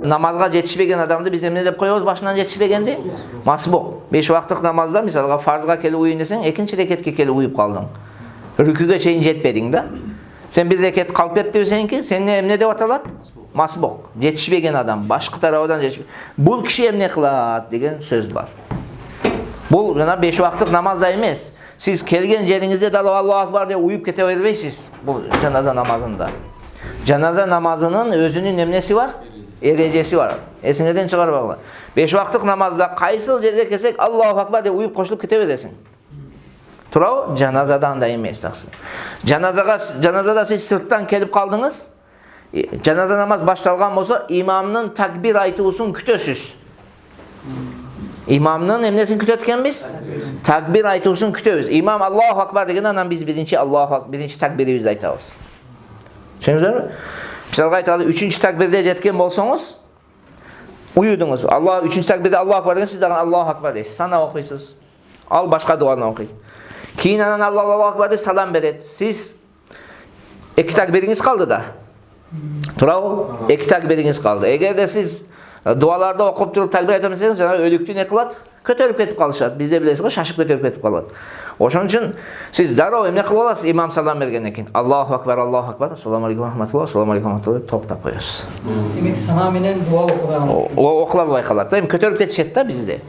Namazga жетишпеген адамды биз эмне деп коебуз? Башынан жетишпегенди? Масбук. 5 вакыттык намазда мисалга фарзга келип уюйн десең, экинчи рекетке келип уюп калдың. Рүкүгө чейин жетпедиң да. Сен бир рекет калып кетти десеңки, сен эмне деп аталат? Масбук. Жетишпеген адам, башкы тарабынан жетишпеген. Бул киши эмне кылат деген сөз бар. Бул жана 5 вакыттык намазда эмес. Сиз келген жериңизде дал Аллаху акбар деп уюп кете бербейсиз. Бул жаназа намазында. Жаназа намазынын өзүнүн эмнеси бар? Эрежеси бар. Эсиңерден чыгарбагыла. 5 вакыттык намазда кайсыл жерге келсек Аллаху акбар деп уюп кошулуп кете бересиң. Туурабы? Жаназада андай эмес таксы. Жаназада сиз сырттан келип калдыңыз. Жаназа намаз башталган болсо, имамдын такбир айтуусун күтөсүз. Имамдын эмнесин күтөт экенбиз? Такбир айтуусун күтөбүз. Имам Аллаху акбар дегенде анан биз биринчи такбирибизди айтабыз. Түшүндүңүзбү? Мисалга айталы, 3-чү такбирде жеткен болсоңуз, уюдуңуз. Аллах 3-чү такбирде Аллаху акбар деген, сиз дагы Аллаху акбар дейсиз. Сана окуйсуз. Ал башка дуаны окуйт. Кийин анан Аллаху акбар деп салам берет. Сиз 2 такбириңиз калды да. Туурабы? 2 такбириңиз калды. Эгерде сиз дуаларды окуп туруп такбир айтам десеңиз, жана өлүктү не кылат? Көтөрүп кетип калышат. Бизде билесиз го, шашып көтөрүп кетип калат. Ошон үчүн сиз дароо эмне кылып аласыз? Имам салам бергенден кийин Аллаху акбар, ассаламу алейкум рахматуллах, ассаламу алейкум рахматуллах токтоп коесуз. Демек сана менен дуа окуган. Окула албай калат. Эми көтөрүп кетишет да бизде.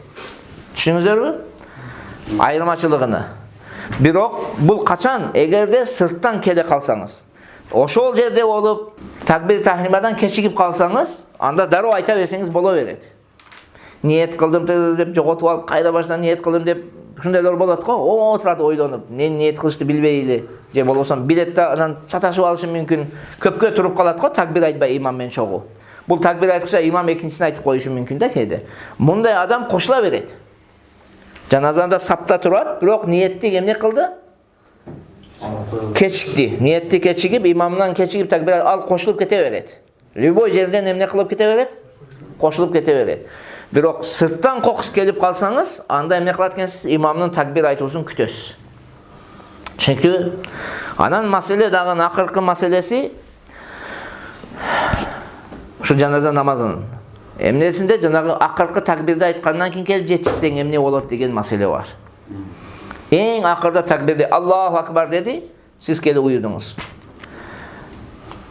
Түшүнүңүздөрбү? Айырмачылыгыны. Бирок бул качан? Эгерде сырттан келе калсаңыз, ошол жерде болуп такбир тахримадан кечигип калсаңыз, анда дароо айта берсеңиз боло берет. Ниет кылдым деп жоготуп алып, кайда баштан ниет кылдым деп ушундайлар болот го. Отурат ойлонуп, эмне ниет кылышты билбей эле, же болбосо билет да анан чаташып алышы мүмкүн. Көпкө туруп калат го такбир айтпай имам менен чогуу. Бул такбир айткыча имам экинчисин айтып коюшу мүмкүн да кээде. Мындай адам кошула берет. Жаназада сапта турат, бирок ниетти эмне кылды? Кечикти. Ниетти кечигип, имамдан кечигип такбир ал кошулуп кете берет. Любой жерден эмне кылып кете берет? Кошулуп кете берет. Бирок сырттан кокус келип калсаңыз, анда эмне кылат экенсиз? Имамдын такбир айтуусун күтөсүз. Түшүнүктүбү? Анан маселе дагы акыркы маселеси ушу жаназа намазынын эмнесинде жанагы акыркы такбирди айткандан кийин келип жетишсең эмне болот деген маселе бар. Эң акырда такбирде Аллаху акбар деди, сиз келип уюдуңуз.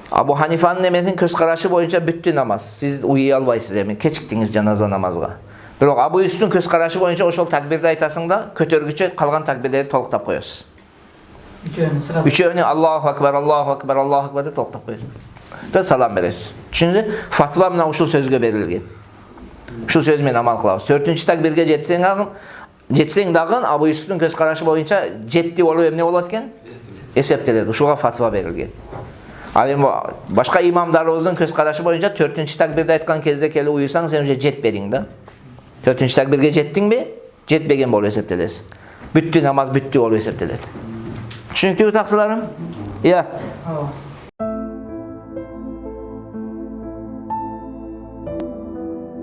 Абу Ханифанын эмесин көз карашы боюнча бүттү намаз. Сиз уюй албайсыз эми, кечиктиңиз жаназа намазга. Бирок Абу Юсуфтун көз карашы боюнча ошол такбирди айтасың да, көтөргүчө калган такбирлерди толуктап коесуз. Үчөөнү Аллаху акбар деп толуктап коесуз. Да салам бересиз. Түшүндүңүзбү? Фатва мына ушул сөзгө берилген. Ушул сөз менен амал кылабыз. 4-чү такбирге жетсең дагы Абу Юсуфтун көз карашы боюнча жетти болуп эмне болот экен? Эсептелет. Ушуга фатва берилген. Ал эми башка имамдарыбыздын көз карашы боюнча 4-чү такбирди айткан кезде келип уюсаң, сен уже жетпедиң да. 4-чү такбирге жеттиңби? Жетпеген болуп эсептелесиң. Бүттү намаз, бүттү болуп эсептелет. Түшүнүктүүбү таксыларым? Iya.